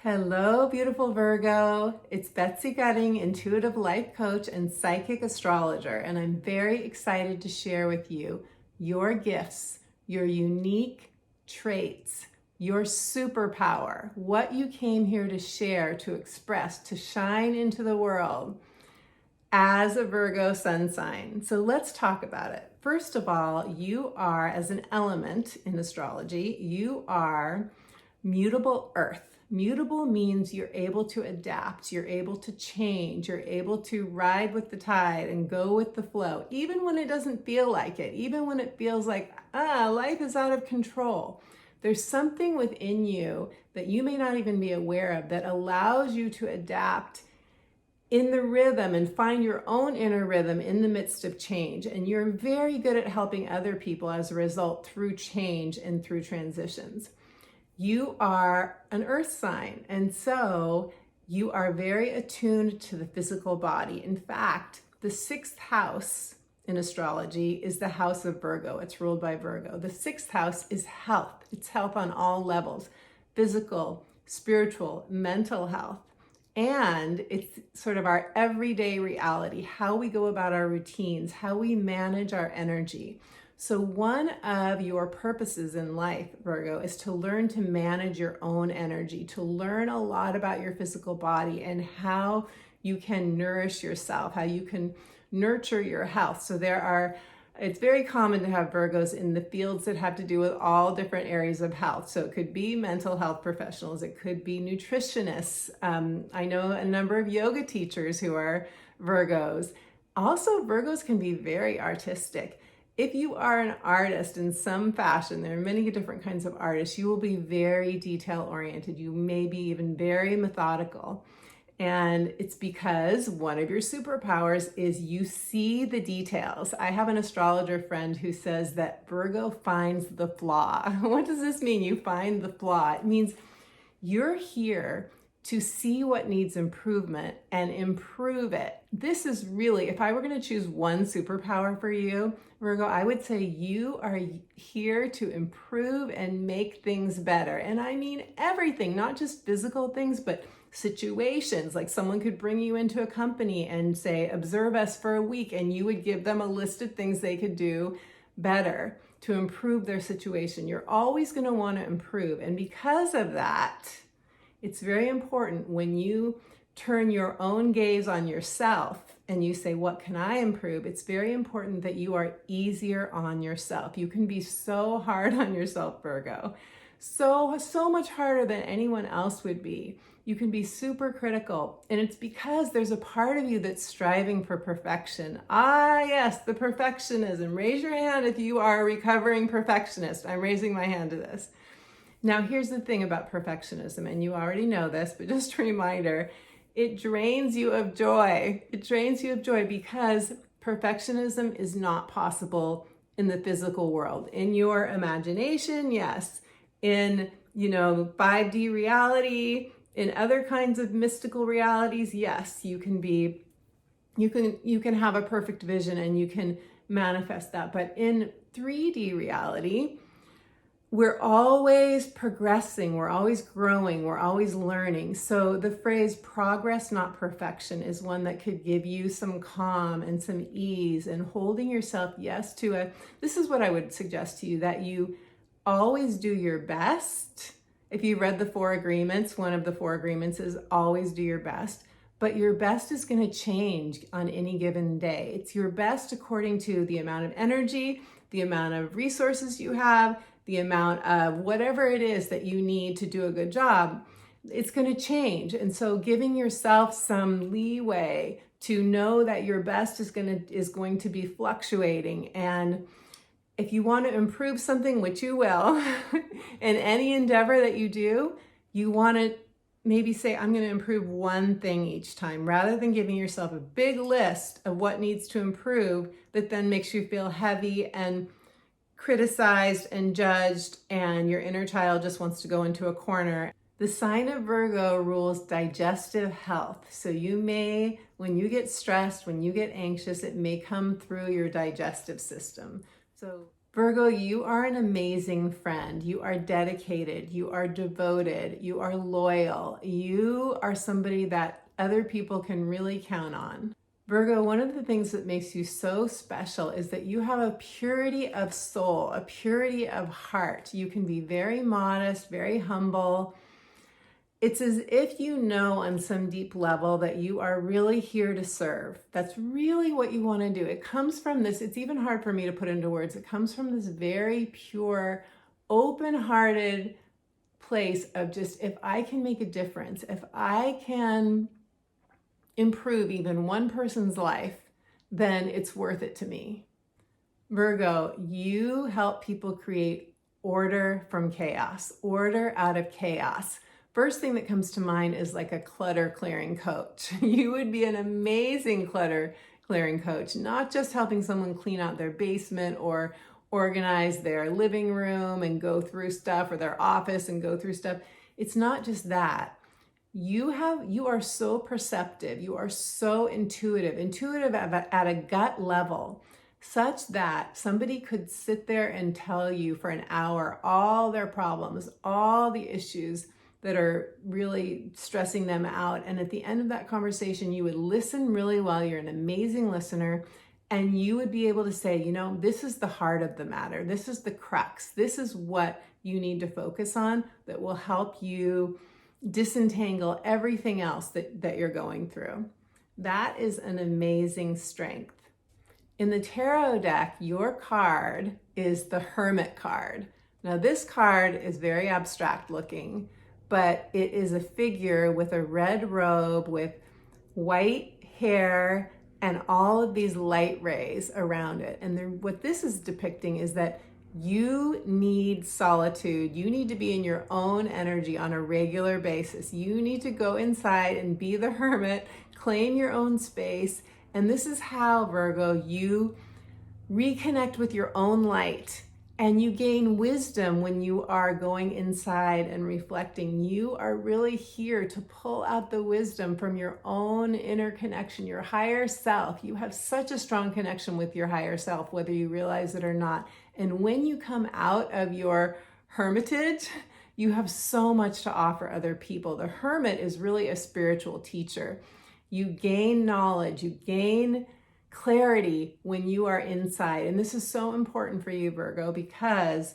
Hello, beautiful Virgo. It's Betsy Gutting, intuitive life coach and psychic astrologer, and I'm very excited to share with you your gifts, your unique traits, your superpower, what you came here to share, to express, to shine into the world as a Virgo sun sign. So let's talk about it. First of all, you are, as an element in astrology, you are mutable earth. Mutable means you're able to adapt, you're able to change, you're able to ride with the tide and go with the flow, even when it doesn't feel like it, even when it feels like, life is out of control. There's something within you that you may not even be aware of that allows you to adapt in the rhythm and find your own inner rhythm in the midst of change. And you're very good at helping other people as a result through change and through transitions. You are an earth sign, and so you are very attuned to the physical body. In fact, the sixth house in astrology is the house of Virgo. It's ruled by Virgo. The sixth house is health. It's health on all levels: physical, spiritual, mental health. And it's sort of our everyday reality, how we go about our routines, how we manage our energy. So one of your purposes in life, Virgo, is to learn to manage your own energy, to learn a lot about your physical body and how you can nourish yourself, how you can nurture your health. So it's very common to have Virgos in the fields that have to do with all different areas of health. So it could be mental health professionals, it could be nutritionists. I know a number of yoga teachers who are Virgos. Also, Virgos can be very artistic. If you are an artist in some fashion, there are many different kinds of artists, you will be very detail oriented. You may be even very methodical. And it's because one of your superpowers is you see the details. I have an astrologer friend who says that Virgo finds the flaw. What does this mean? You find the flaw. It means you're here to see what needs improvement and improve it. This is really, if I were going to choose one superpower for you, Virgo, I would say you are here to improve and make things better. And I mean everything, not just physical things, but situations. Like someone could bring you into a company and say, observe us for a week, and you would give them a list of things they could do better to improve their situation. You're always going to want to improve. And because of that, it's very important when you turn your own gaze on yourself and you say, what can I improve? It's very important that you are easier on yourself. You can be so hard on yourself, Virgo. So much harder than anyone else would be. You can be super critical. And it's because there's a part of you that's striving for perfection. Yes, the perfectionism. Raise your hand if you are a recovering perfectionist. I'm raising my hand to this. Now, here's the thing about perfectionism, and you already know this, but just a reminder, it drains you of joy. It drains you of joy because perfectionism is not possible in the physical world. In your imagination, yes. In, 5D reality, in other kinds of mystical realities, yes, you can have a perfect vision and you can manifest that. But in 3D reality, we're always progressing, we're always growing, we're always learning. So the phrase progress, not perfection, is one that could give you some calm and some ease and holding yourself, this is what I would suggest to you, that you always do your best. If you read the 4 agreements, one of the 4 agreements is always do your best, but your best is going to change on any given day. It's your best according to the amount of energy, the amount of resources you have, the amount of whatever it is that you need to do a good job. It's going to change. And so giving yourself some leeway to know that your best is going to be fluctuating. And if you want to improve something, which you will, in any endeavor that you do, you want to maybe say, I'm going to improve one thing each time, rather than giving yourself a big list of what needs to improve that then makes you feel heavy and criticized and judged, and your inner child just wants to go into a corner. The sign of Virgo rules digestive health. So you may, when you get stressed, when you get anxious, it may come through your digestive system. So Virgo, you are an amazing friend. You are dedicated. You are devoted. You are loyal. You are somebody that other people can really count on. Virgo, one of the things that makes you so special is that you have a purity of soul, a purity of heart. You can be very modest, very humble. It's as if you know on some deep level that you are really here to serve. That's really what you want to do. It comes from this, it's even hard for me to put into words. It comes from this very pure, open-hearted place of just, if I can make a difference, if I can improve even one person's life, then it's worth it to me. Virgo, you help people create order from chaos, order out of chaos. First thing that comes to mind is like a clutter clearing coach. You would be an amazing clutter clearing coach, not just helping someone clean out their basement or organize their living room and go through stuff, or their office and go through stuff. It's not just that. You are so perceptive. You are so intuitive at a gut level, such that somebody could sit there and tell you for an hour all their problems, all the issues that are really stressing them out. And at the end of that conversation, you would listen really well. You're an amazing listener. And you would be able to say, you know, this is the heart of the matter. This is the crux. This is what you need to focus on that will help you disentangle everything else that you're going through. That is an amazing strength. In the tarot deck, your card is the Hermit card. Now, this card is very abstract looking, but it is a figure with a red robe with white hair and all of these light rays around it. And what this is depicting is that you need solitude. You need to be in your own energy on a regular basis. You need to go inside and be the hermit, claim your own space. And this is how, Virgo, you reconnect with your own light. And you gain wisdom when you are going inside and reflecting. You are really here to pull out the wisdom from your own inner connection, your higher self. You have such a strong connection with your higher self, whether you realize it or not. And when you come out of your hermitage, you have so much to offer other people. The hermit is really a spiritual teacher. You gain knowledge, you gain clarity when you are inside. And this is so important for you, Virgo, because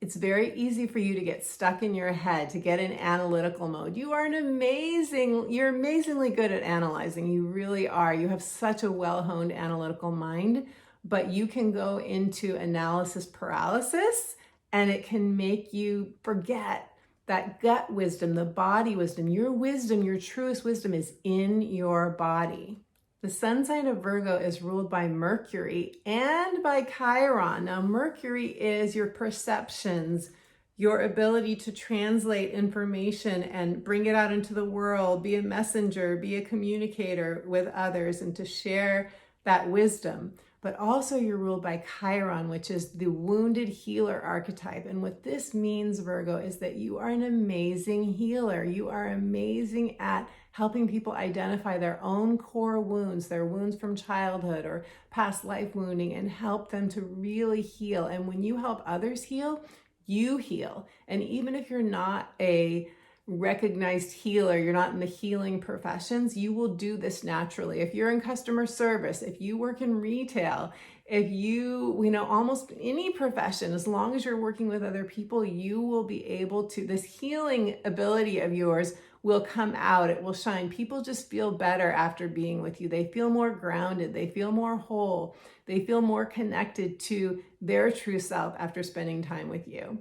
it's very easy for you to get stuck in your head, to get in analytical mode. You're amazingly good at analyzing. You really are. You have such a well-honed analytical mind, but you can go into analysis paralysis, and it can make you forget that gut wisdom, the body wisdom. Your truest wisdom is in your body. The sun sign of Virgo is ruled by Mercury and by Chiron. Now, Mercury is your perceptions, your ability to translate information and bring it out into the world, be a messenger, be a communicator with others, and to share that wisdom. But also you're ruled by Chiron, which is the wounded healer archetype. And what this means, Virgo, is that you are an amazing healer. You are amazing at helping people identify their own core wounds, their wounds from childhood or past life wounding, and help them to really heal. And when you help others heal, you heal. And even if you're not a recognized healer, you're not in the healing professions, you will do this naturally. If you're in customer service, if you work in retail, if you almost any profession, as long as you're working with other people, you will be able to, this healing ability of yours will come out. It will shine. People just feel better after being with you. They feel more grounded. They feel more whole. They feel more connected to their true self after spending time with you.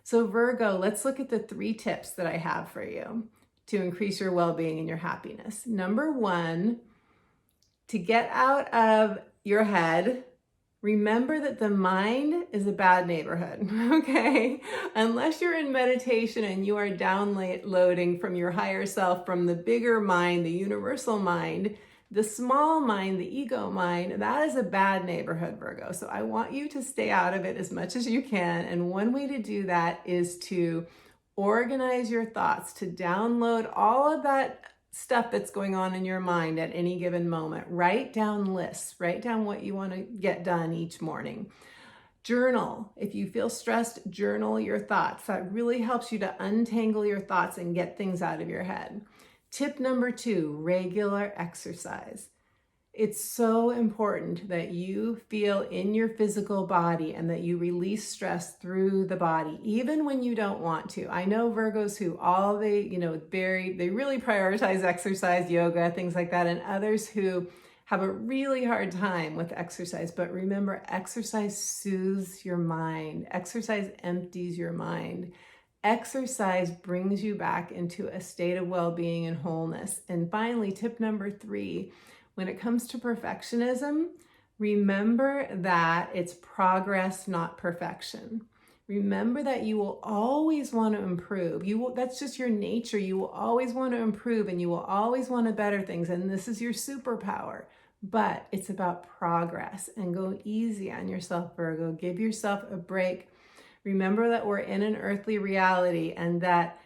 So Virgo, let's look at the 3 tips that I have for you to increase your well-being and your happiness. Number 1, to get out of your head, remember that the mind is a bad neighborhood, okay? Unless you're in meditation and you are downloading from your higher self, from the bigger mind, the universal mind, the small mind, the ego mind, that is a bad neighborhood, Virgo. So I want you to stay out of it as much as you can. And one way to do that is to organize your thoughts, to download all of that stuff that's going on in your mind at any given moment. Write down lists, write down what you want to get done each morning. Journal. If you feel stressed, journal your thoughts. That really helps you to untangle your thoughts and get things out of your head. Tip number 2, regular exercise. It's so important that you feel in your physical body and that you release stress through the body, even when you don't want to. I know Virgos who they really prioritize exercise, yoga, things like that, and others who have a really hard time with exercise. But remember, exercise soothes your mind. Exercise empties your mind. Exercise brings you back into a state of well-being and wholeness. And finally, tip number 3, when it comes to perfectionism, remember that it's progress, not perfection. Remember that you will always want to improve. That's just your nature. You will always want to improve and you will always want to better things. And this is your superpower. But it's about progress, and go easy on yourself, Virgo. Give yourself a break. Remember that we're in an earthly reality and that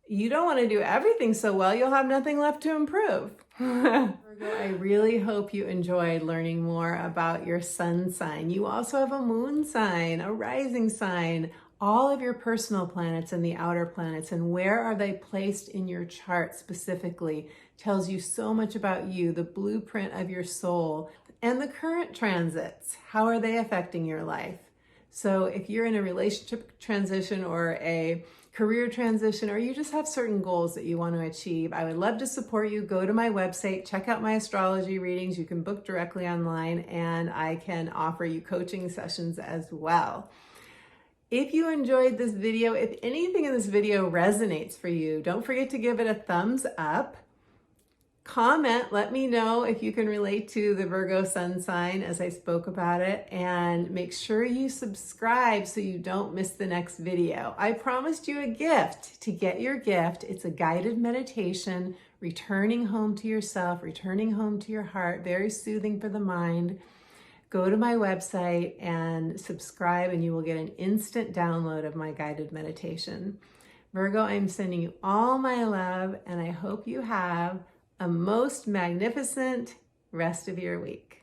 you don't want to do everything so well, you'll have nothing left to improve. Virgo, I really hope you enjoyed learning more about your sun sign. You also have a moon sign, a rising sign, all of your personal planets and the outer planets, and where are they placed in your chart specifically tells you so much about you, the blueprint of your soul, and the current transits. How are they affecting your life? So if you're in a relationship transition or a career transition, or you just have certain goals that you want to achieve, I would love to support you. Go to my website, check out my astrology readings. You can book directly online, and I can offer you coaching sessions as well. If you enjoyed this video, if anything in this video resonates for you, don't forget to give it a thumbs up. Comment, let me know if you can relate to the Virgo sun sign as I spoke about it, and make sure you subscribe so you don't miss the next video. I promised you a gift. To get your gift, it's a guided meditation, returning home to yourself, returning home to your heart, very soothing for the mind. Go to my website and subscribe, and you will get an instant download of my guided meditation. Virgo, I'm sending you all my love, and I hope you have a most magnificent rest of your week.